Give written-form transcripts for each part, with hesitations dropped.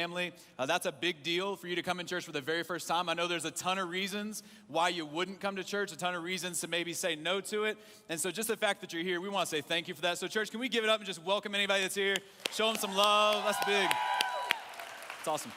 family. That's a big deal for you to come in church for the very first time. I know there's a ton of reasons why you wouldn't come to church, a ton of reasons to maybe say no to it. And so just the fact that you're here, we want to say thank you for that. So church, can we give it up and just welcome anybody that's here? Show them some love. That's big. It's awesome.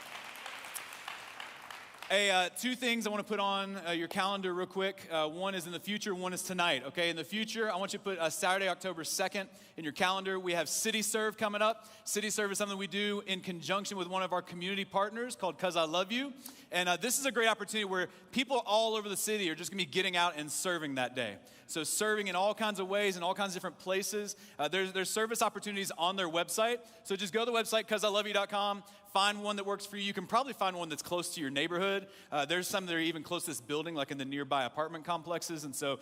Hey, two things I want to put on your calendar real quick. One is in the future, one is tonight, okay? In the future, I want you to put Saturday, October 2nd in your calendar. We have City Serve coming up. City Serve is something we do in conjunction with one of our community partners called 'Cause I Love You. And this is a great opportunity where people all over the city are just going to be getting out and serving that day. So serving in all kinds of ways, in all kinds of different places. There's service opportunities on their website. So just go to the website, 'causeilloveyou.com. Find one that works for you. You can probably find one that's close to your neighborhood. There's some that are even close to this building, like in the nearby apartment complexes. And so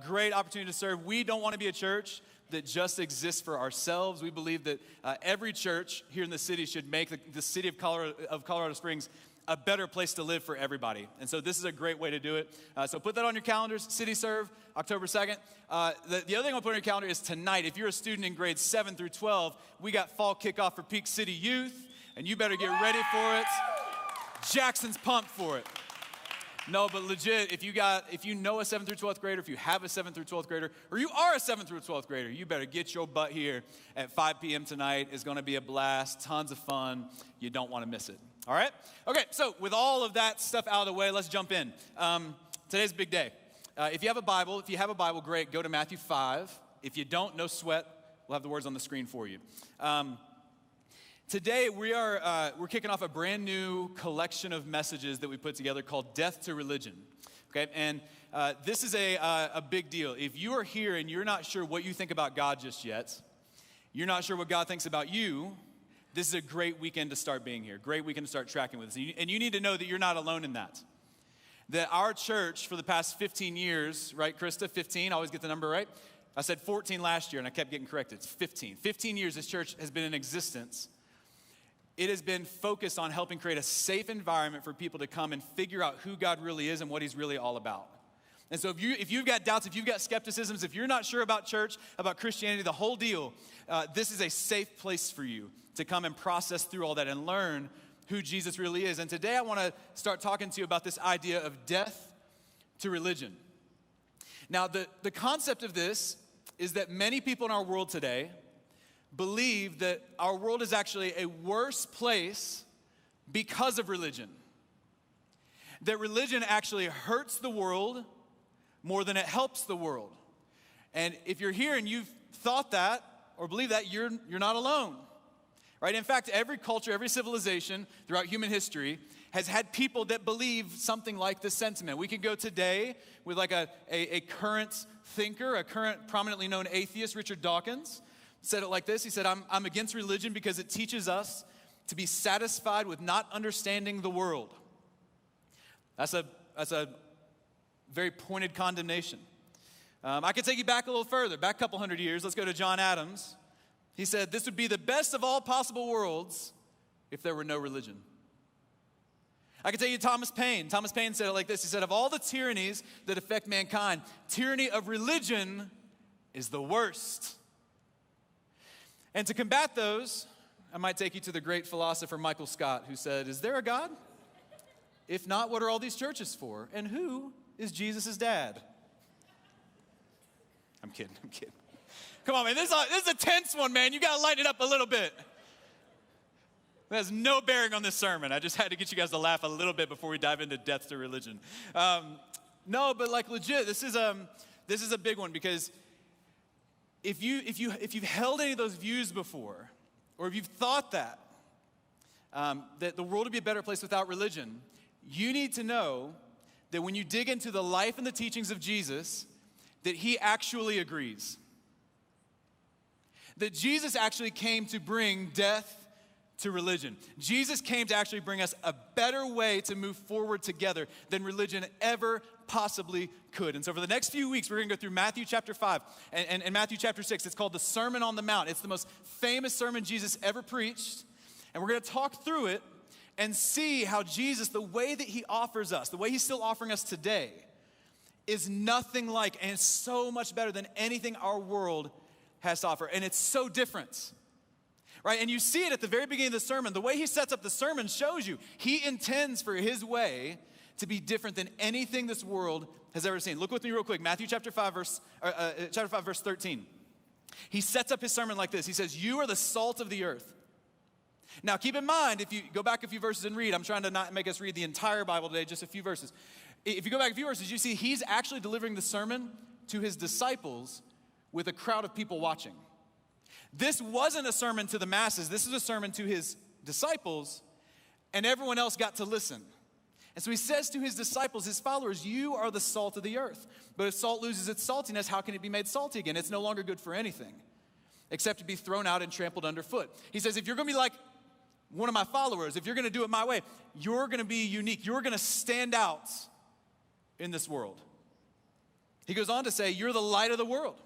great opportunity to serve. We don't want to be a church that just exists for ourselves. We believe that every church here in the city should make the city of Colorado Springs a better place to live for everybody. And so this is a great way to do it. So put that on your calendars, City Serve, October 2nd. The other thing I'll put on your calendar is tonight. If you're a student in grades 7 through 12, we got fall kickoff for Peak City Youth, and you better get ready for it. Jackson's pumped for it. No, but legit, if you know a 7th through 12th grader, if you have a 7th through 12th grader, or you are a 7th through 12th grader, you better get your butt here at 5 p.m. tonight. It's going to be a blast, tons of fun. You don't want to miss it. All right? Okay, so with all of that stuff out of the way, let's jump in. Today's a big day. If you have a Bible, great, go to Matthew 5. If you don't, no sweat. We'll have the words on the screen for you. Today, we're kicking off a brand new collection of messages that we put together called Death to Religion, okay? And this is a big deal. If you are here and you're not sure what you think about God just yet, you're not sure what God thinks about you, this is a great weekend to start being here, great weekend to start tracking with us. And you need to know that you're not alone in that. That our church for the past 15 years, right, Krista, 15, I always get the number right. I said 14 last year and I kept getting corrected. It's 15. 15 years this church has been in existence. It has been focused on helping create a safe environment for people to come and figure out who God really is and what he's really all about. And so if you've got doubts, if you've got skepticisms, if you're not sure about church, about Christianity, the whole deal, this is a safe place for you to come and process through all that and learn who Jesus really is. And today I want to start talking to you about this idea of death to religion. Now, the concept of this is that many people in our world today believe that our world is actually a worse place because of religion. That religion actually hurts the world more than it helps the world. And if you're here and you've thought that or believe that, you're not alone. Right? In fact, every culture, every civilization throughout human history has had people that believe something like this sentiment. We can go today with like a current thinker, a current prominently known atheist, Richard Dawkins, said it like this. He said, I'm against religion because it teaches us to be satisfied with not understanding the world. That's a very pointed condemnation. I could take you back a little further, back a couple hundred years. Let's go to John Adams. He said, this would be the best of all possible worlds if there were no religion. I can tell you Thomas Paine. Thomas Paine said it like this. He said, of all the tyrannies that affect mankind, tyranny of religion is the worst. And to combat those, I might take you to the great philosopher Michael Scott, who said, is there a God? If not, what are all these churches for? And who is Jesus' dad? I'm kidding. Come on, man, this is a tense one, man. You got to lighten it up a little bit. That has no bearing on this sermon. I just had to get you guys to laugh a little bit before we dive into death to religion. No, but like legit, this is a big one because if you've held any of those views before, or if you've thought that the world would be a better place without religion, you need to know that when you dig into the life and the teachings of Jesus, that he actually agrees. That Jesus actually came to bring death to religion. Jesus came to actually bring us a better way to move forward together than religion ever possibly could. And so for the next few weeks, we're going to go through Matthew chapter 5 and Matthew chapter 6. It's called the Sermon on the Mount. It's the most famous sermon Jesus ever preached. And we're going to talk through it and see how Jesus, the way that he offers us, the way he's still offering us today, is nothing like and so much better than anything our world has to offer. And it's so different. right? And you see it at the very beginning of the sermon. The way he sets up the sermon shows you he intends for his way to be different than anything this world has ever seen. Look with me real quick. Matthew chapter 5, verse 13. He sets up his sermon like this. He says, you are the salt of the earth. Now, keep in mind, if you go back a few verses and read, I'm trying to not make us read the entire Bible today, just a few verses. If you go back a few verses, you see he's actually delivering the sermon to his disciples with a crowd of people watching. This wasn't a sermon to the masses. This is a sermon to his disciples, and everyone else got to listen. And so he says to his disciples, his followers, you are the salt of the earth. But if salt loses its saltiness, how can it be made salty again? It's no longer good for anything except to be thrown out and trampled underfoot. He says, if you're going to be like one of my followers, if you're going to do it my way, you're going to be unique. You're going to stand out in this world. He goes on to say, you're the light of the world.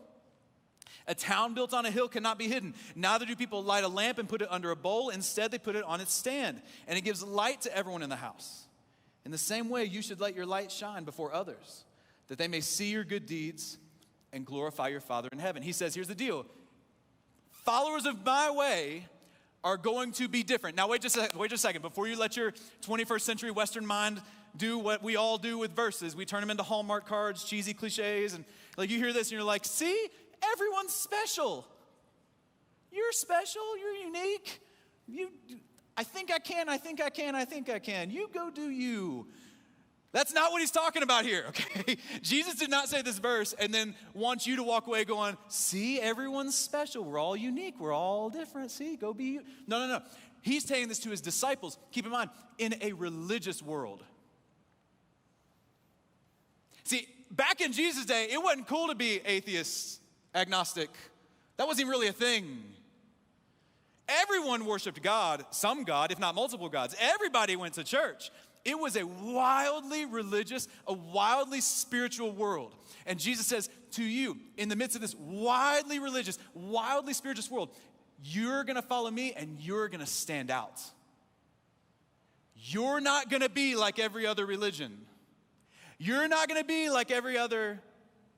A town built on a hill cannot be hidden. Neither do people light a lamp and put it under a bowl. Instead, they put it on its stand, and it gives light to everyone in the house. In the same way, you should let your light shine before others, that they may see your good deeds and glorify your Father in heaven. He says, here's the deal. Followers of my way are going to be different. Now, wait just a second. Before you let your 21st century Western mind do what we all do with verses, we turn them into Hallmark cards, cheesy cliches, and like you hear this and you're like, see? Everyone's special. You're special. You're unique. I think I can. You go do you. That's not what he's talking about here, okay? Jesus did not say this verse and then wants you to walk away going, see, everyone's special. We're all unique. We're all different. See, go be you. No. He's saying this to his disciples. Keep in mind, in a religious world. See, back in Jesus' day, it wasn't cool to be atheist, agnostic. That wasn't even really a thing. Everyone worshiped God, some God, if not multiple gods. Everybody went to church. It was a wildly religious, a wildly spiritual world. And Jesus says to you, in the midst of this wildly religious, wildly spiritual world, you're going to follow me and you're going to stand out. You're not going to be like every other religion. You're not going to be like every other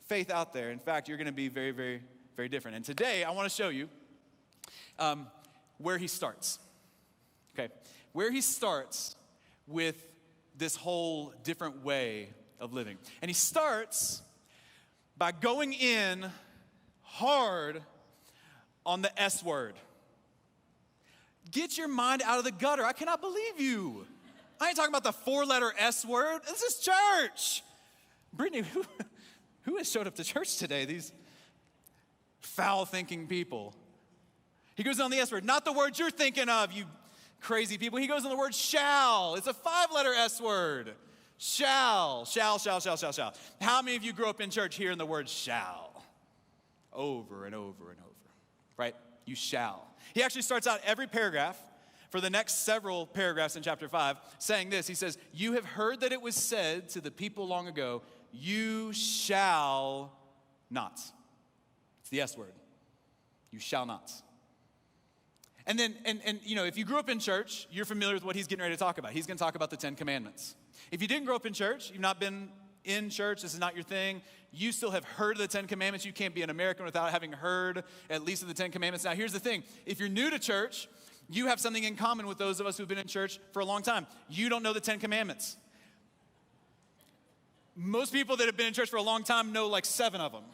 faith out there. In fact, you're going to be very, very, very different. And today, I want to show you where he starts. Okay, where he starts with this whole different way of living. And he starts by going in hard on the S word. Get your mind out of the gutter. I cannot believe you. I ain't talking about the 4-letter S word. This is church. Brittany, who has showed up to church today? These foul-thinking people. He goes on the S word. Not the word you're thinking of, you crazy people. He goes on the word shall. It's a 5-letter S word. Shall. How many of you grew up in church hearing the word shall? Over and over and over. Right? You shall. He actually starts out every paragraph for the next several paragraphs in chapter 5 saying this. He says, you have heard that it was said to the people long ago, you shall not. It's the S word. You shall not. And then, and you know, if you grew up in church, you're familiar with what he's getting ready to talk about. He's going to talk about the 10 Commandments. If you didn't grow up in church, you've not been in church, this is not your thing, you still have heard of the 10 Commandments. You can't be an American without having heard at least of the 10 Commandments. Now, here's the thing. If you're new to church, you have something in common with those of us who've been in church for a long time. You don't know the 10 Commandments. Most people that have been in church for a long time know like 7 of them.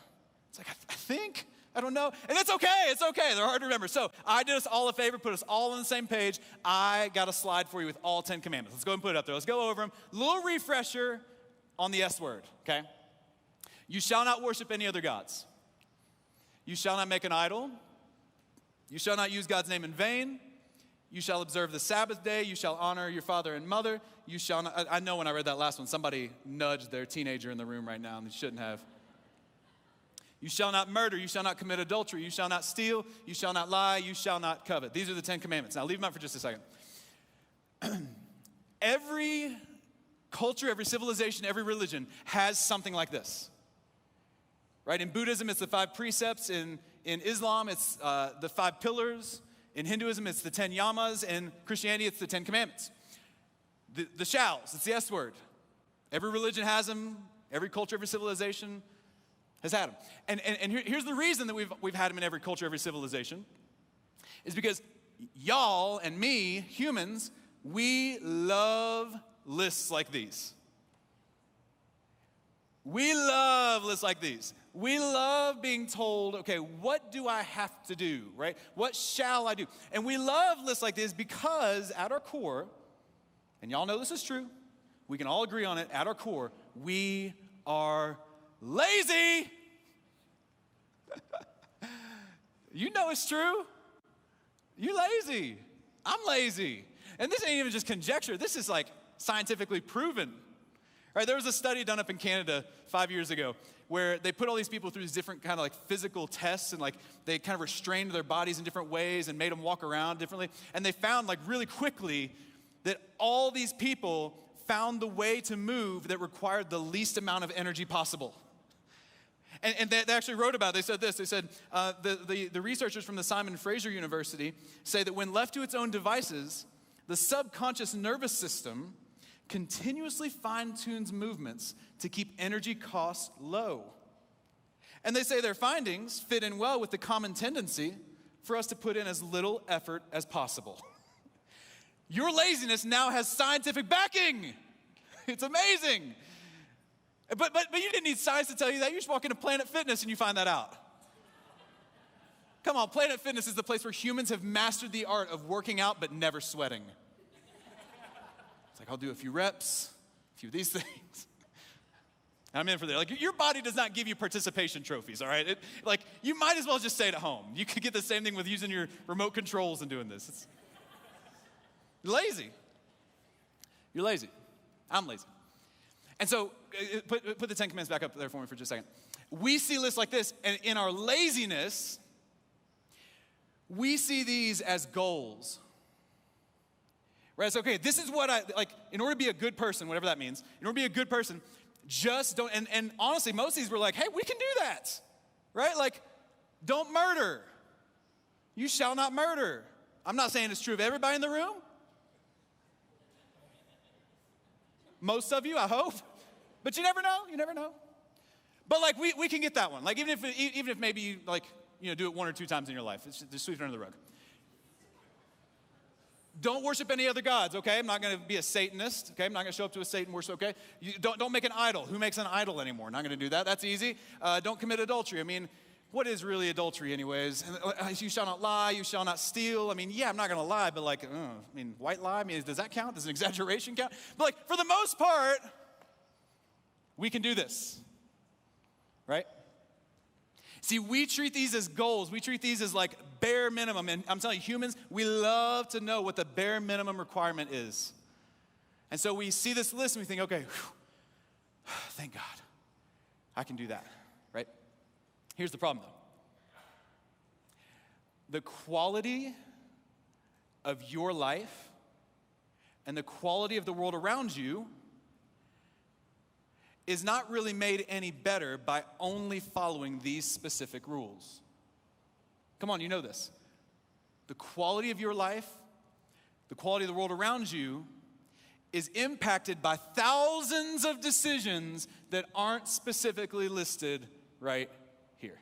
It's like, I think, I don't know. And it's okay. They're hard to remember. So I did us all a favor, put us all on the same page. I got a slide for you with all 10 commandments. Let's go and put it up there. Let's go over them. Little refresher on the S word, okay? You shall not worship any other gods. You shall not make an idol. You shall not use God's name in vain. You shall observe the Sabbath day. You shall honor your father and mother. You shall not, I know when I read that last one, somebody nudged their teenager in the room right now and they shouldn't have. You shall not murder. You shall not commit adultery. You shall not steal. You shall not lie. You shall not covet. These are the 10 commandments. Now leave them out for just a second. Every culture, every civilization, every religion has something like this. Right? In Buddhism, it's the 5 precepts. In Islam, it's the 5 pillars. In Hinduism, it's the 10 yamas. In Christianity, it's the 10 commandments. The shalls, it's the S word. Every religion has them. Every culture, every civilization has had them. And here's the reason that we've had them in every culture, every civilization, is because y'all and me, humans, we love lists like these. We love lists like these. We love being told, okay, what do I have to do, right? What shall I do? And we love lists like this because at our core, and y'all know this is true, we can all agree on it, at our core, we are lazy. You know it's true. You lazy. I'm lazy. And this ain't even just conjecture. This is like scientifically proven. Right, there was a study done up in Canada 5 years ago where they put all these people through these different kind of like physical tests, and like they kind of restrained their bodies in different ways and made them walk around differently. And they found like really quickly that all these people found the way to move that required the least amount of energy possible. And they actually wrote about it. They said this. They said, the researchers from the Simon Fraser University say that when left to its own devices, the subconscious nervous system continuously fine-tunes movements to keep energy costs low. And they say their findings fit in well with the common tendency for us to put in as little effort as possible. Your laziness now has scientific backing. It's amazing. But you didn't need science to tell you that. You just walk into Planet Fitness and you find that out. Come on, Planet Fitness is the place where humans have mastered the art of working out but never sweating. It's like, I'll do a few reps, a few of these things. I'm in for that. Like, your body does not give you participation trophies, all right? Like, you might as well just stay at home. You could get the same thing with using your remote controls and doing this. You're lazy. You're lazy. I'm lazy. And so, put the 10 Commandments back up there for me for just a second. We see lists like this, and in our laziness, we see these as goals. Right, it's okay, this is what in order to be a good person, whatever that means, in order to be a good person, just don't, and honestly, most of these were like, hey, we can do that, right? Like, don't murder. You shall not murder. I'm not saying it's true of everybody in the room. Most of you, I hope. But you never know. But like, we can get that one. Like, even if maybe you, like, do it 1 or 2 times in your life, it's just sweep it under the rug. Don't worship any other gods, okay? I'm not going to be a Satanist, okay? I'm not going to show up to a Satan worship, okay? Don't make an idol. Who makes an idol anymore? Not going to do that. That's easy. Don't commit adultery. I mean, what is really adultery anyways? You shall not lie. You shall not steal. I mean, yeah, I'm not going to lie, but like, white lie, I mean, does that count? Does an exaggeration count? But like, for the most part, we can do this, right? See, we treat these as goals. We treat these as like bare minimum. And I'm telling you, humans, we love to know what the bare minimum requirement is. And so we see this list and we think, okay, thank God, I can do that, right? Here's the problem, though. The quality of your life and the quality of the world around you is not really made any better by only following these specific rules. Come on, you know this. The quality of your life, the quality of the world around you is impacted by thousands of decisions that aren't specifically listed right here.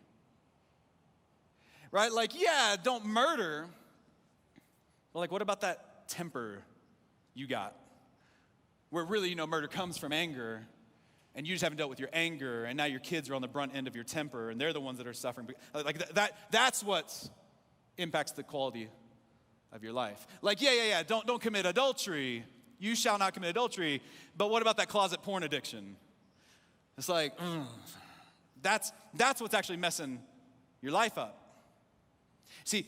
Right? Like, yeah, don't murder. But like, what about that temper you got? Where really, murder comes from anger. And you just haven't dealt with your anger, and now your kids are on the brunt end of your temper, and they're the ones that are suffering. Like that's what impacts the quality of your life. Like, yeah, don't commit adultery. You shall not commit adultery. But what about that closet porn addiction? It's like, that's what's actually messing your life up. See,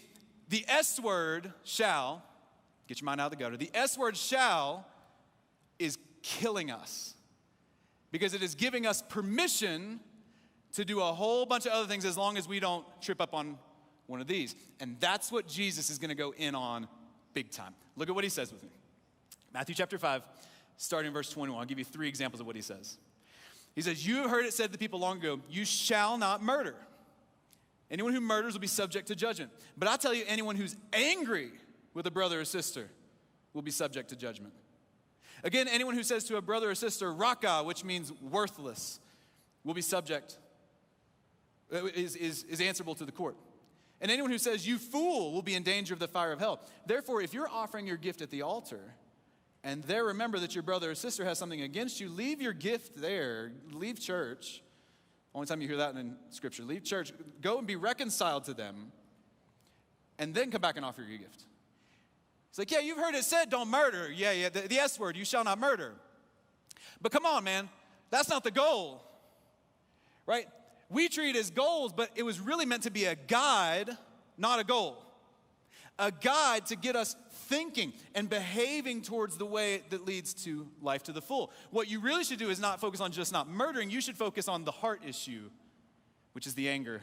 the S word, shall, get your mind out of the gutter. The S word, shall, is killing us. Because it is giving us permission to do a whole bunch of other things as long as we don't trip up on one of these. And that's what Jesus is going to go in on big time. Look at what he says with me. Matthew chapter 5, starting in verse 21. I'll give you 3 examples of what he says. He says, you have heard it said to the people long ago, you shall not murder. Anyone who murders will be subject to judgment. But I tell you, anyone who's angry with a brother or sister will be subject to judgment. Again, anyone who says to a brother or sister, raka, which means worthless, will be subject, is answerable to the court. And anyone who says, you fool, will be in danger of the fire of hell. Therefore, if you're offering your gift at the altar, and there remember that your brother or sister has something against you, leave your gift there. Leave church. Only time you hear that in Scripture. Leave church. Go and be reconciled to them, and then come back and offer your gift. It's like, yeah, you've heard it said, don't murder. Yeah, the S word, you shall not murder. But come on, man. That's not the goal, right? We treat it as goals, but it was really meant to be a guide, not a goal. A guide to get us thinking and behaving towards the way that leads to life to the full. What you really should do is not focus on just not murdering. You should focus on the heart issue, which is the anger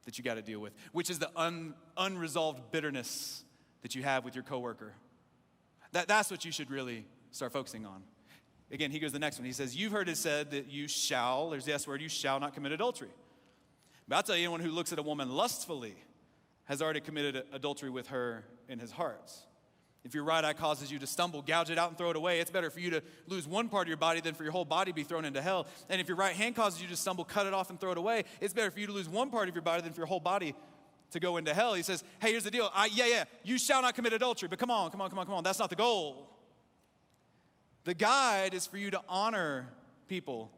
that you got to deal with, which is the unresolved bitterness that you have with your coworker. That's what you should really start focusing on. Again, he goes to the next one. He says, you've heard it said that you shall, there's the S word, you shall not commit adultery. But I'll tell you, anyone who looks at a woman lustfully has already committed adultery with her in his heart. If your right eye causes you to stumble, gouge it out and throw it away. It's better for you to lose one part of your body than for your whole body to be thrown into hell. And if your right hand causes you to stumble, cut it off and throw it away. It's better for you to lose one part of your body than for your whole body to go into hell. He says, hey, here's the deal. You shall not commit adultery. But come on. That's not the goal. The guide is for you to honor people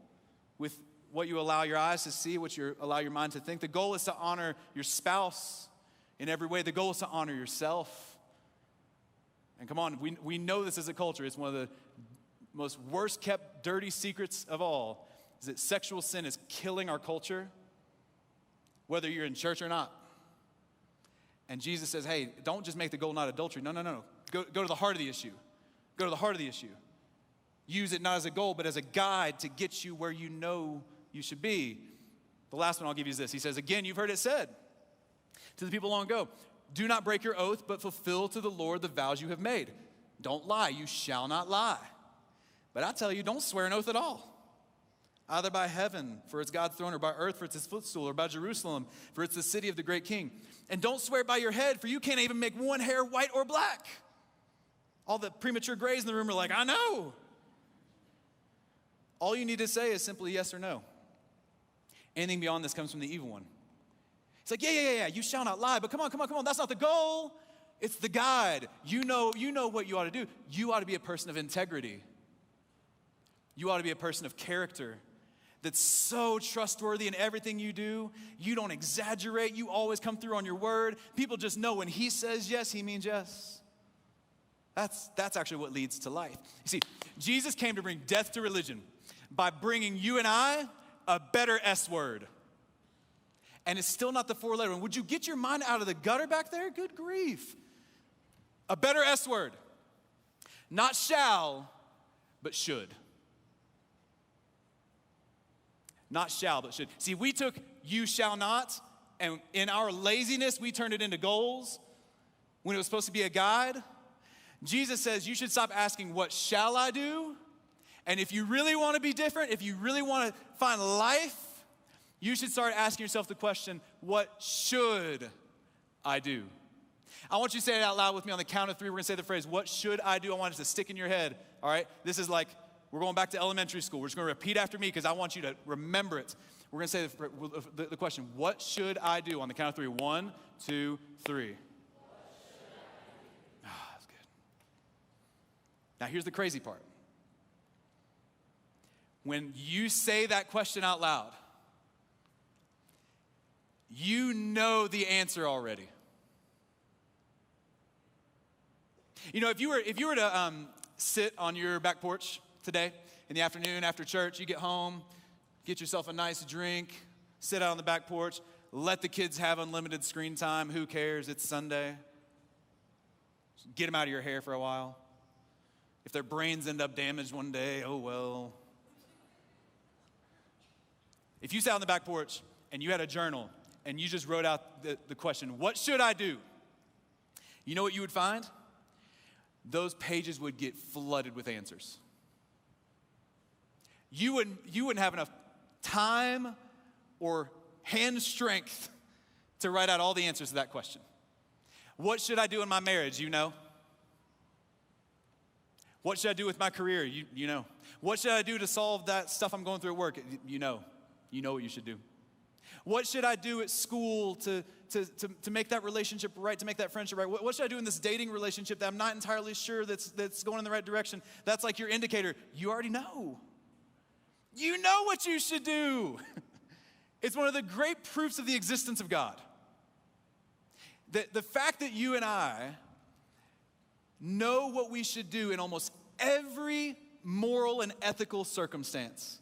with what you allow your eyes to see, what you allow your mind to think. The goal is to honor your spouse in every way. The goal is to honor yourself. And come on, we know this as a culture. It's one of the most worst kept dirty secrets of all, is that sexual sin is killing our culture, whether you're in church or not. And Jesus says, hey, don't just make the goal not adultery. No. Go to the heart of the issue. Go to the heart of the issue. Use it not as a goal, but as a guide to get you where you know you should be. The last one I'll give you is this. He says, again, you've heard it said to the people long ago, do not break your oath, but fulfill to the Lord the vows you have made. Don't lie. You shall not lie. But I tell you, don't swear an oath at all. Either by heaven, for it's God's throne, or by earth, for it's his footstool, or by Jerusalem, for it's the city of the great king. And don't swear by your head, for you can't even make one hair white or black. All the premature grays in the room are like, I know. All you need to say is simply yes or no. Anything beyond this comes from the evil one. It's like, yeah, you shall not lie. But come on. That's not the goal. It's the guide. You know what you ought to do. You ought to be a person of integrity. You ought to be a person of character that's so trustworthy in everything you do. You don't exaggerate. You always come through on your word. People just know when he says yes, he means yes. That's actually what leads to life. You see, Jesus came to bring death to religion by bringing you and I a better S word. And it's still not the four-letter one. Would you get your mind out of the gutter back there? Good grief. A better S word. Not shall, but should. Not shall, but should. See, we took you shall not, and in our laziness, we turned it into goals when it was supposed to be a guide. Jesus says you should stop asking, what shall I do? And if you really want to be different, if you really want to find life, you should start asking yourself the question, what should I do? I want you to say it out loud with me on the count of three. We're going to say the phrase, what should I do? I want it to stick in your head, all right? This is like, we're going back to elementary school. We're just going to repeat after me because I want you to remember it. We're going to say the question, what should I do? On the count of three. 1, 2, 3. That's good. Now, here's the crazy part. When you say that question out loud, you know the answer already. You know, if you were to sit on your back porch today in the afternoon after church, you get home, get yourself a nice drink, sit out on the back porch, let the kids have unlimited screen time. Who cares? It's Sunday. Get them out of your hair for a while. If their brains end up damaged one day, oh well. If you sat on the back porch and you had a journal and you just wrote out the question, what should I do? You know what you would find? Those pages would get flooded with answers. You wouldn't have enough time or hand strength to write out all the answers to that question. What should I do in my marriage? You know. What should I do with my career? You know. What should I do to solve that stuff I'm going through at work? You know. You know what you should do. What should I do at school to make that relationship right, to make that friendship right? What should I do in this dating relationship that I'm not entirely sure that's going in the right direction? That's like your indicator. You already know. You know what you should do. It's one of the great proofs of the existence of God. The fact that you and I know what we should do in almost every moral and ethical circumstance.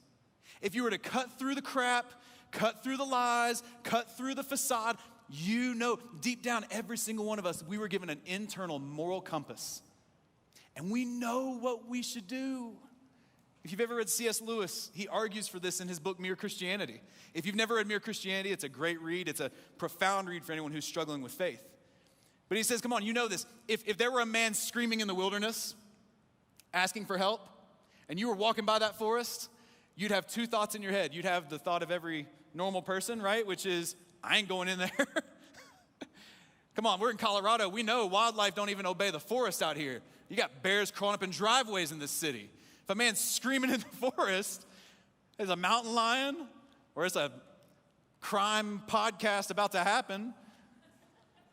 If you were to cut through the crap, cut through the lies, cut through the facade, you know deep down, every single one of us, we were given an internal moral compass. And we know what we should do. If you've ever read C.S. Lewis, he argues for this in his book, Mere Christianity. If you've never read Mere Christianity, it's a great read. It's a profound read for anyone who's struggling with faith. But he says, come on, you know this. If there were a man screaming in the wilderness, asking for help, and you were walking by that forest, you'd have two thoughts in your head. You'd have the thought of every normal person, right? Which is, I ain't going in there. Come on, we're in Colorado. We know wildlife don't even obey the forest out here. You got bears crawling up in driveways in this city. If a man's screaming in the forest, there's a mountain lion, or it's a crime podcast about to happen,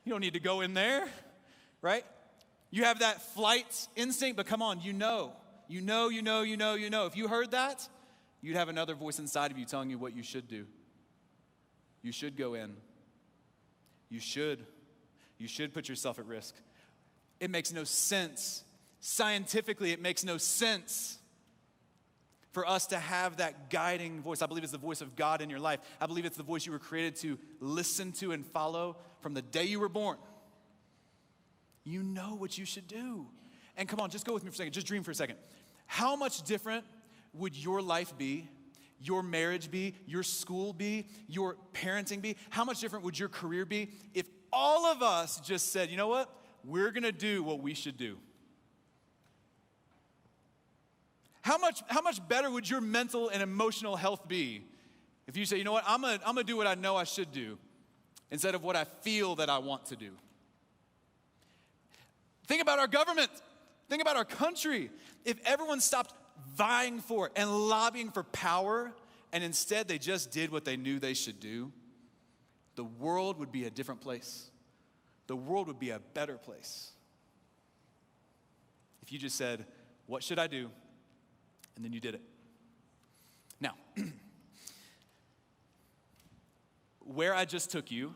you don't need to go in there, right? You have that flight instinct, but come on, you know. If you heard that, you'd have another voice inside of you telling you what you should do. You should go in. You should put yourself at risk. It makes no sense. Scientifically, it makes no sense for us to have that guiding voice. I believe it's the voice of God in your life. I believe it's the voice you were created to listen to and follow from the day you were born. You know what you should do. And come on, just go with me for a second. Just dream for a second. How much different would your life be, your marriage be, your school be, your parenting be? How much different would your career be if all of us just said, you know what? We're going to do what we should do. How much better would your mental and emotional health be if you say, you know what, I'm gonna do what I know I should do instead of what I feel that I want to do? Think about our government. Think about our country. If everyone stopped vying for and lobbying for power and instead they just did what they knew they should do, the world would be a different place. The world would be a better place. If you just said, what should I do? And then you did it. Now, where I just took you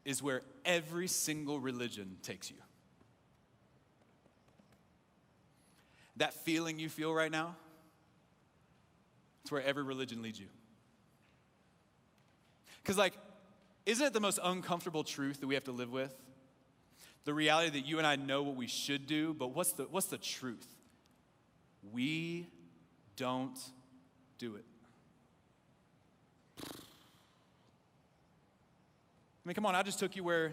is where every single religion takes you. That feeling you feel right now, it's where every religion leads you. Because isn't it the most uncomfortable truth that we have to live with? The reality that you and I know what we should do, but what's the truth? We don't do it. I mean, come on, I just took you where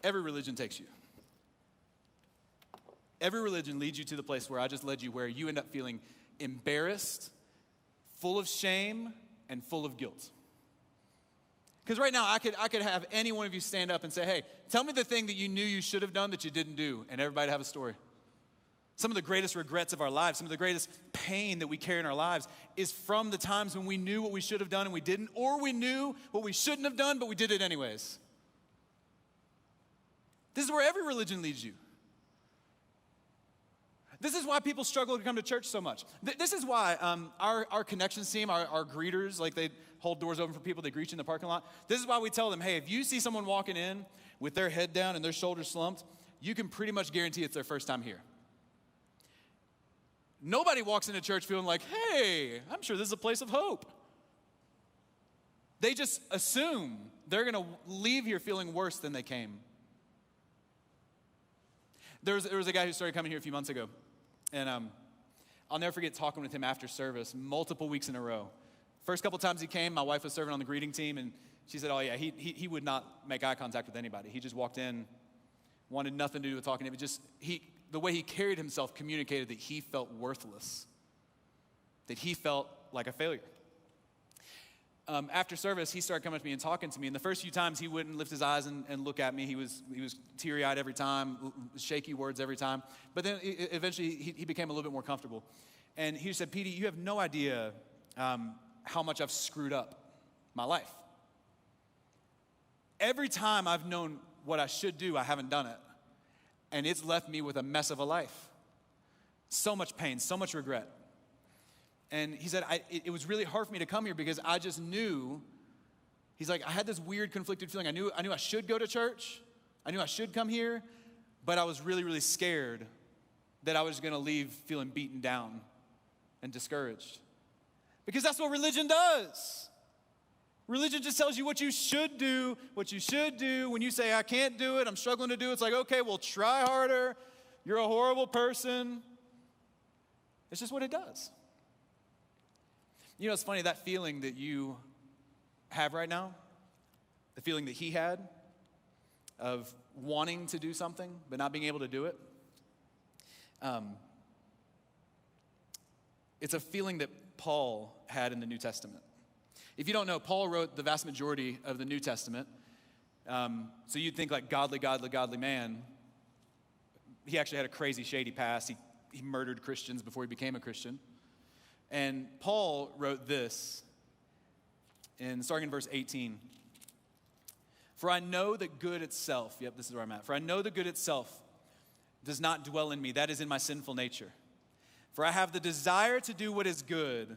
every religion takes you. Every religion leads you to the place where I just led you, where you end up feeling embarrassed, full of shame, and full of guilt. Because right now, I could have any one of you stand up and say, hey, tell me the thing that you knew you should have done that you didn't do, and everybody have a story. Some of the greatest regrets of our lives, some of the greatest pain that we carry in our lives is from the times when we knew what we should have done and we didn't, or we knew what we shouldn't have done, but we did it anyways. This is where every religion leads you. This is why people struggle to come to church so much. This is why our connections team, our greeters, they hold doors open for people, they greet you in the parking lot. This is why we tell them, hey, if you see someone walking in with their head down and their shoulders slumped, you can pretty much guarantee it's their first time here. Nobody walks into church feeling like, hey, I'm sure this is a place of hope. They just assume they're going to leave here feeling worse than they came. There was a guy who started coming here a few months ago, and I'll never forget talking with him after service multiple weeks in a row. First couple times he came, my wife was serving on the greeting team, and she said, oh yeah, he would not make eye contact with anybody. He just walked in, wanted nothing to do with talking to him. The way he carried himself communicated that he felt worthless, that he felt like a failure. After service, he started coming up to me and talking to me. And the first few times, he wouldn't lift his eyes and look at me. He was teary-eyed every time, shaky words every time. But then eventually, he became a little bit more comfortable. And he said, Petey, you have no idea how much I've screwed up my life. Every time I've known what I should do, I haven't done it. And it's left me with a mess of a life. So much pain, so much regret. And he said, it was really hard for me to come here because I just knew, he's like, I had this weird conflicted feeling. I knew I should go to church. I knew I should come here, but I was really, really scared that I was going to leave feeling beaten down and discouraged. Because that's what religion does. Religion just tells you what you should do, what you should do. When you say, I can't do it, I'm struggling to do it, it's like, okay, well, try harder. You're a horrible person. It's just what it does. You know, it's funny, that feeling that you have right now, the feeling that he had of wanting to do something but not being able to do it, it's a feeling that Paul had in the New Testament. If you don't know, Paul wrote the vast majority of the New Testament. So you'd think like godly man. He actually had a crazy, shady past. He murdered Christians before he became a Christian. And Paul wrote this, starting in verse 18. For I know that good itself, this is where I'm at. For I know the good itself does not dwell in me, that is in my sinful nature. For I have the desire to do what is good,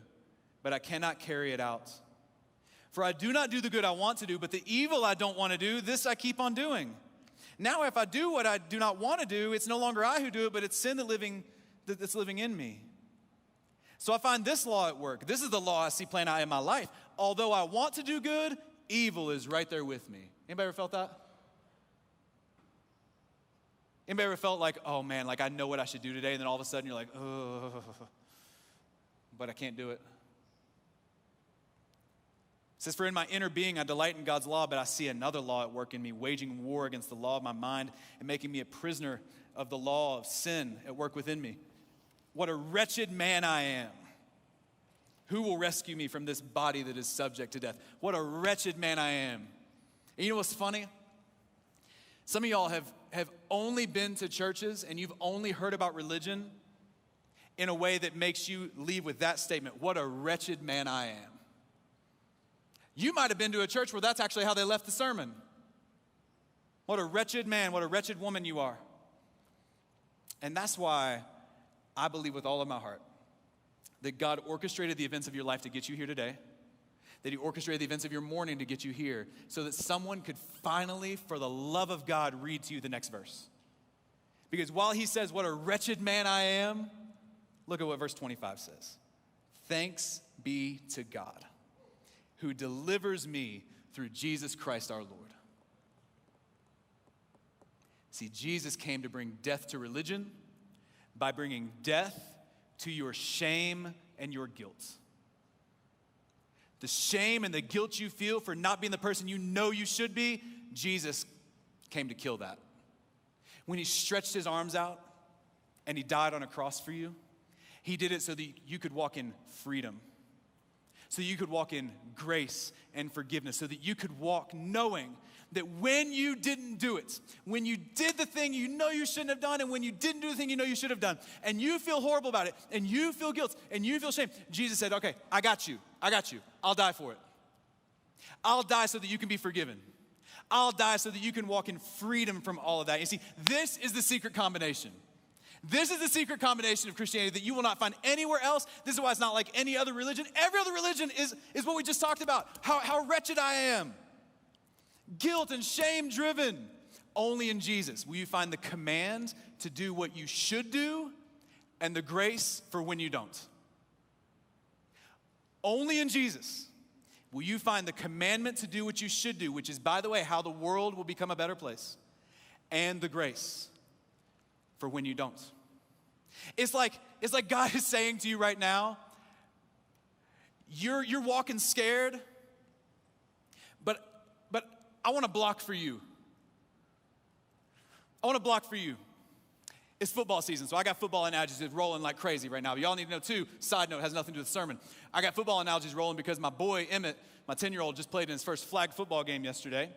but I cannot carry it out. For I do not do the good I want to do, but the evil I don't want to do, this I keep on doing. Now if I do what I do not want to do, it's no longer I who do it, but it's sin that's living in me. So I find this law at work. This is the law I see playing out in my life. Although I want to do good, evil is right there with me. Anybody ever felt that? Anybody ever felt like, oh man, like I know what I should do today, and then all of a sudden you're like, oh, but I can't do it. It says, for in my inner being I delight in God's law, but I see another law at work in me, waging war against the law of my mind and making me a prisoner of the law of sin at work within me. What a wretched man I am. Who will rescue me from this body that is subject to death? What a wretched man I am. And you know what's funny? Some of y'all have only been to churches and you've only heard about religion in a way that makes you leave with that statement, what a wretched man I am. You might have been to a church where that's actually how they left the sermon. What a wretched man, what a wretched woman you are. And that's why I believe with all of my heart that God orchestrated the events of your life to get you here today, that he orchestrated the events of your morning to get you here so that someone could finally, for the love of God, read to you the next verse. Because while he says, what a wretched man I am, look at what verse 25 says. Thanks be to God who delivers me through Jesus Christ our Lord. See, Jesus came to bring death to religion by bringing death to your shame and your guilt. The shame and the guilt you feel for not being the person you know you should be, Jesus came to kill that. When he stretched his arms out and he died on a cross for you, he did it so that you could walk in freedom, so you could walk in grace and forgiveness, so that you could walk knowing that when you didn't do it, when you did the thing you know you shouldn't have done, and when you didn't do the thing you know you should have done, and you feel horrible about it, and you feel guilt, and you feel shame, Jesus said, okay, I got you. I'll die for it. I'll die so that you can be forgiven. I'll die so that you can walk in freedom from all of that. You see, this is the secret combination. This is the secret combination of Christianity that you will not find anywhere else. This is why it's not like any other religion. Every other religion is what we just talked about, how wretched I am. Guilt and shame driven. Only in Jesus will you find the command to do what you should do and the grace for when you don't. Only in Jesus will you find the commandment to do what you should do, which is, by the way, how the world will become a better place, and the grace for when you don't. It's like God is saying to you right now, you're walking scared, but I want to block for you. I want to block for you. It's football season, so I got football analogies that's rolling like crazy right now. But y'all need to know too, side note, has nothing to do with the sermon. I got football analogies rolling because my boy Emmett, my 10-year-old, just played in his first flag football game yesterday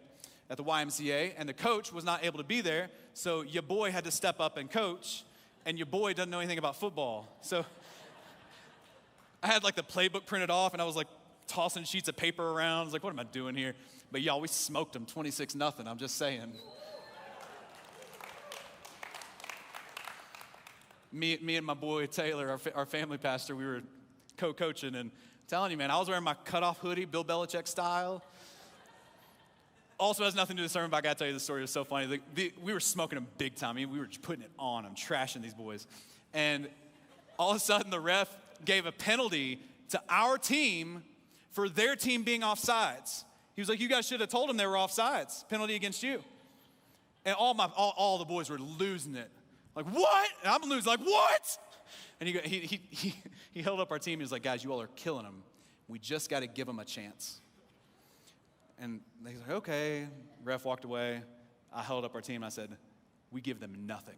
at the YMCA, and the coach was not able to be there, so your boy had to step up and coach, and your boy doesn't know anything about football. So I had like the playbook printed off, and I was like, tossing sheets of paper around. I was like, what am I doing here? But y'all, we smoked them 26-0. I'm just saying. Me and my boy Taylor, our family pastor, we were co-coaching, and I'm telling you, man, I was wearing my cutoff hoodie, Bill Belichick style. Also has nothing to do with the sermon, but I gotta tell you the story. It was so funny. We were smoking them big time. I mean, we were just putting it on. I'm trashing these boys. And all of a sudden, the ref gave a penalty to our team for their team being offsides. He was like, you guys should have told them they were offsides. Penalty against you. And all the boys were losing it. Like, what? And I'm losing, like, what? And he held up our team. He was like, guys, you all are killing them. We just got to give them a chance. And they was like, okay. Ref walked away. I held up our team. I said, we give them nothing.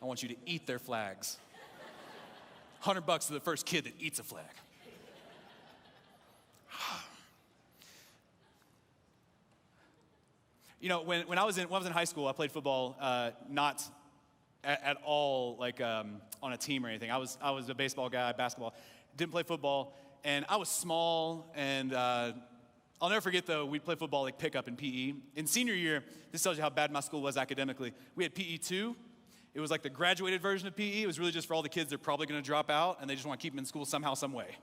I want you to eat their flags. $100 to the first kid that eats a flag. You know, when I was in high school, I played football, not at all like on a team or anything. I was a baseball guy, basketball. Didn't play football, and I was small. And I'll never forget though, we'd play football like pickup in PE. In senior year, this tells you how bad my school was academically. We had PE 2. It was like the graduated version of PE. It was really just for all the kids that are probably going to drop out, and they just want to keep them in school somehow, some way.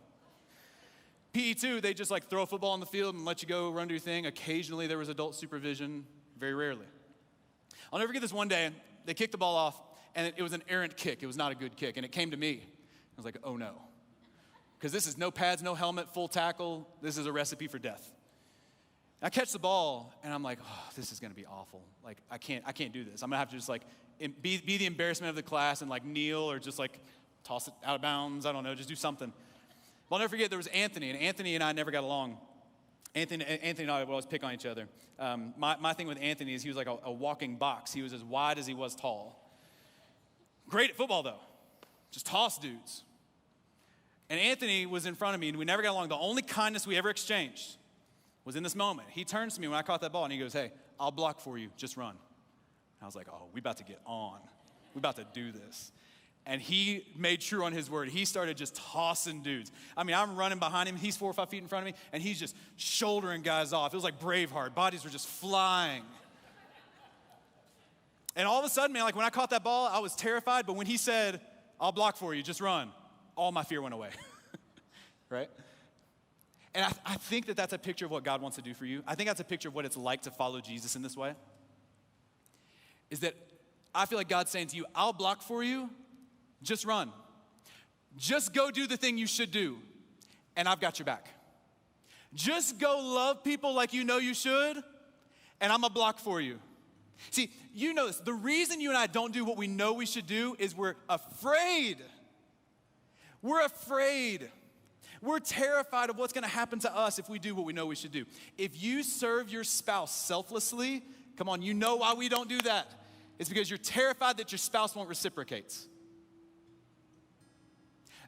PE 2, they just like throw a football on the field and let you go run do your thing. Occasionally there was adult supervision, very rarely. I'll never forget this one day, they kicked the ball off, and it was an errant kick. It was not a good kick, and it came to me. I was like, oh no. Because this is no pads, no helmet, full tackle. This is a recipe for death. I catch the ball, and I'm like, oh, this is going to be awful. Like, I can't do this. I'm going to have to just like be the embarrassment of the class and like kneel or just like toss it out of bounds. I don't know, just do something. But I'll never forget, there was Anthony, and Anthony and I never got along. Anthony and I would always pick on each other. My thing with Anthony is he was like a walking box. He was as wide as he was tall. Great at football, though. Just toss dudes. And Anthony was in front of me, and we never got along. The only kindness we ever exchanged was in this moment. He turns to me when I caught that ball, and he goes, hey, I'll block for you. Just run. I was like, oh, we about to get on. We about to do this. And he made true on his word. He started just tossing dudes. I mean, I'm running behind him. He's 4 or 5 feet in front of me, and he's just shouldering guys off. It was like Braveheart. Bodies were just flying. And all of a sudden, man, like when I caught that ball, I was terrified. But when he said, I'll block for you, just run, all my fear went away. Right? And I think that that's a picture of what God wants to do for you. I think that's a picture of what it's like to follow Jesus in this way. Is that I feel like God's saying to you, I'll block for you, just run. Just go do the thing you should do, and I've got your back. Just go love people like you know you should, and I'm a block for you. See, you know this. The reason you and I don't do what we know we should do is we're afraid. We're afraid. We're terrified of what's going to happen to us if we do what we know we should do. If you serve your spouse selflessly, come on, you know why we don't do that. It's because you're terrified that your spouse won't reciprocate.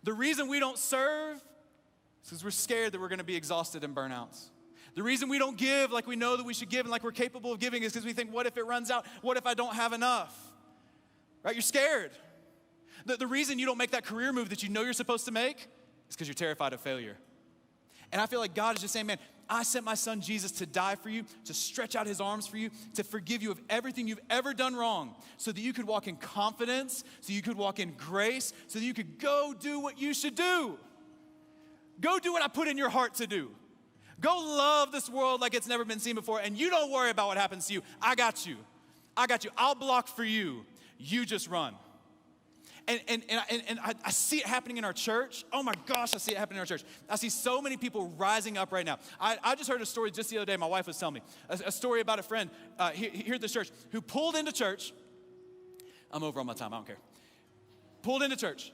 The reason we don't serve is because we're scared that we're going to be exhausted and burn out. The reason we don't give like we know that we should give and like we're capable of giving is because we think, what if it runs out? What if I don't have enough? Right? You're scared. The reason you don't make that career move that you know you're supposed to make is because you're terrified of failure. And I feel like God is just saying, man, I sent my son Jesus to die for you, to stretch out his arms for you, to forgive you of everything you've ever done wrong, so that you could walk in confidence, so you could walk in grace, so that you could go do what you should do. Go do what I put in your heart to do. Go love this world like it's never been seen before, and you don't worry about what happens to you. I got you. I got you. I'll block for you. You just run. And I see it happening in our church. Oh my gosh, I see it happening in our church. I see so many people rising up right now. I just heard a story just the other day. My wife was telling me a story about a friend here at this church who pulled into church. I'm over on my time, I don't care. Pulled into church.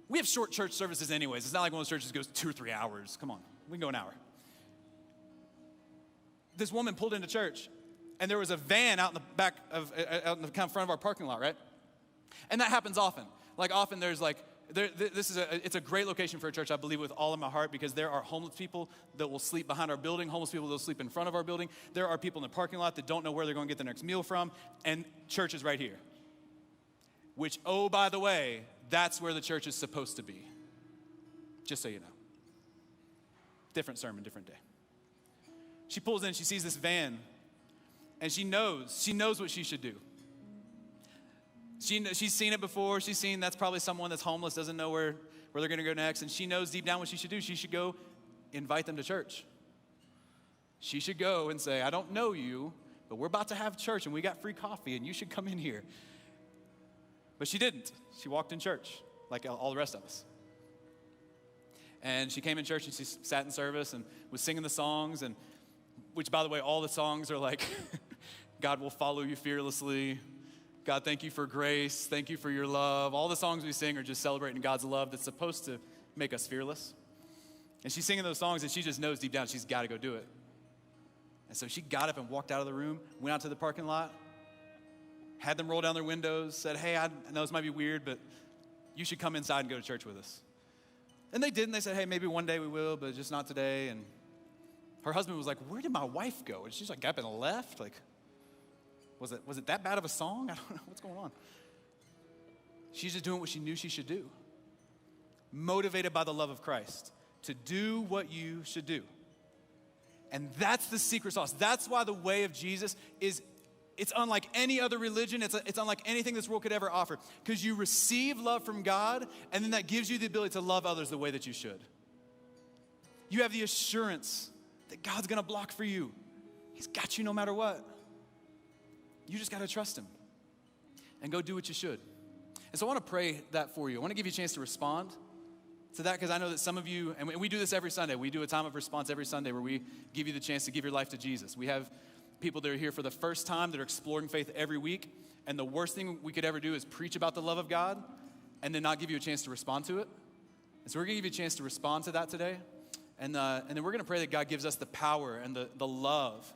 We have short church services anyways. It's not like one of those churches goes 2 or 3 hours. Come on, we can go an hour. This woman pulled into church, and there was a van out in the back of, out in the kind of front of our parking lot, right? And that happens often. Like often there's like, it's a great location for a church, I believe with all of my heart, because there are homeless people that will sleep behind our building, homeless people that will sleep in front of our building. There are people in the parking lot that don't know where they're going to get their next meal from, and church is right here. which, oh, by the way, that's where the church is supposed to be. Just so you know. Different sermon, different day. She pulls in, she sees this van, and she knows what she should do. She's seen it before. She's seen that's probably someone that's homeless, doesn't know where they're going to go next, and she knows deep down what she should do. She should go invite them to church. She should go and say, I don't know you, but we're about to have church, and we got free coffee, and you should come in here. But she didn't. She walked in church like all the rest of us. And she came in church, and she sat in service and was singing the songs, and which, by the way, all the songs are like, God will follow you fearlessly. God, thank you for grace. Thank you for your love. All the songs we sing are just celebrating God's love that's supposed to make us fearless. And she's singing those songs, and she just knows deep down she's got to go do it. And so she got up and walked out of the room, went out to the parking lot, had them roll down their windows, said, hey, I know this might be weird, but you should come inside and go to church with us. And they did, and they said, hey, maybe one day we will, but just not today. And her husband was like, where did my wife go? And she's like, got up and left? Like, was it that bad of a song? I don't know. What's going on? She's just doing what she knew she should do. Motivated by the love of Christ to do what you should do. And that's the secret sauce. That's why the way of Jesus it's unlike any other religion. It's unlike anything this world could ever offer. Because you receive love from God, and then that gives you the ability to love others the way that you should. You have the assurance that God's going to block for you. He's got you no matter what. You just got to trust him and go do what you should. And so I want to pray that for you. I want to give you a chance to respond to that, because I know that some of you, and we do this every Sunday. We do a time of response every Sunday where we give you the chance to give your life to Jesus. We have people that are here for the first time that are exploring faith every week, and the worst thing we could ever do is preach about the love of God and then not give you a chance to respond to it. And so we're going to give you a chance to respond to that today. And then we're going to pray that God gives us the power and the love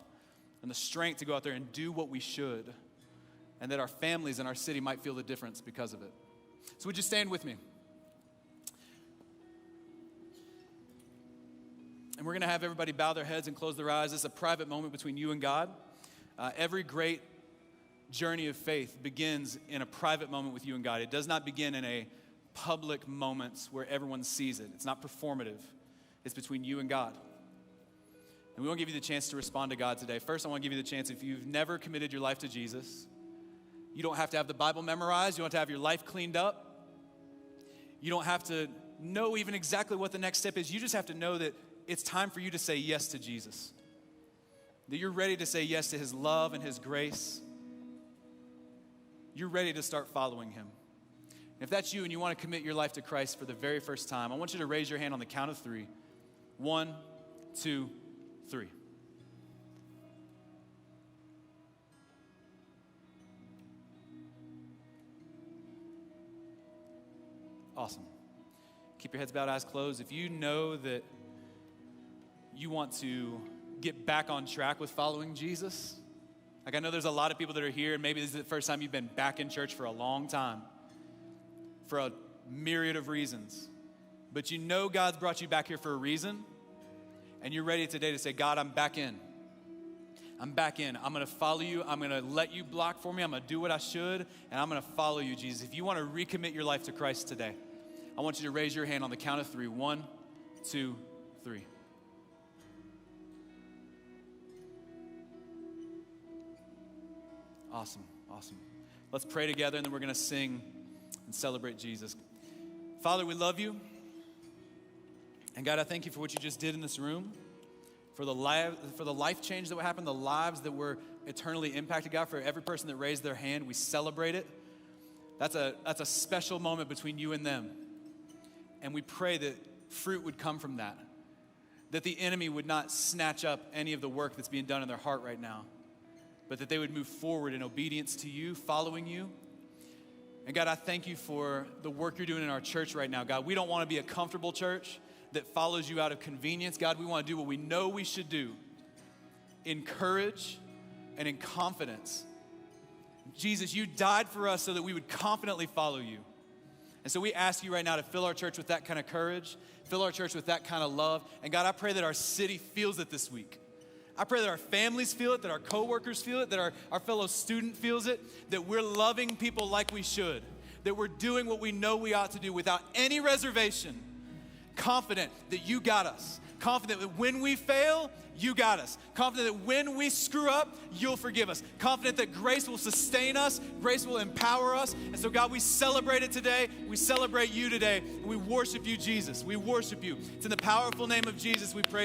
and the strength to go out there and do what we should, and that our families and our city might feel the difference because of it. So would you stand with me? And we're going to have everybody bow their heads and close their eyes. This is a private moment between you and God. Every great journey of faith begins in a private moment with you and God. It does not begin in a public moment where everyone sees it. It's not performative. It's between you and God. And we want to give you the chance to respond to God today. First, I want to give you the chance, if you've never committed your life to Jesus, you don't have to have the Bible memorized. You don't have to have your life cleaned up. You don't have to know even exactly what the next step is. You just have to know that it's time for you to say yes to Jesus. That you're ready to say yes to his love and his grace. You're ready to start following him. And if that's you and you want to commit your life to Christ for the very first time, I want you to raise your hand on the count of 3. 1, 2, 3. Awesome. Keep your heads bowed, eyes closed. If you know that you want to get back on track with following Jesus, like I know there's a lot of people that are here, and maybe this is the first time you've been back in church for a long time, for a myriad of reasons. But you know God's brought you back here for a reason, and you're ready today to say, God, I'm back in. I'm back in. I'm going to follow you. I'm going to let you block for me. I'm going to do what I should, and I'm going to follow you, Jesus. If you want to recommit your life to Christ today, I want you to raise your hand on the count of 3. 1, 2, 3. Awesome, awesome. Let's pray together, and then we're going to sing and celebrate Jesus. Father, we love you. And God, I thank you for what you just did in this room, for the life change that would happen, the lives that were eternally impacted. God, for every person that raised their hand, we celebrate it. That's a special moment between you and them. And we pray that fruit would come from that the enemy would not snatch up any of the work that's being done in their heart right now, but that they would move forward in obedience to you, following you. And God, I thank you for the work you're doing in our church right now. God, we don't want to be a comfortable church that follows you out of convenience. God, we want to do what we know we should do in courage and in confidence. Jesus, you died for us so that we would confidently follow you. And so we ask you right now to fill our church with that kind of courage, fill our church with that kind of love. And God, I pray that our city feels it this week. I pray that our families feel it, that our coworkers feel it, that our fellow student feels it, that we're loving people like we should, that we're doing what we know we ought to do without any reservation, confident that you got us, confident that when we fail, you got us, confident that when we screw up, you'll forgive us, confident that grace will sustain us, grace will empower us. And so God, we celebrate it today. We celebrate you today. And we worship you, Jesus. We worship you. It's in the powerful name of Jesus we pray.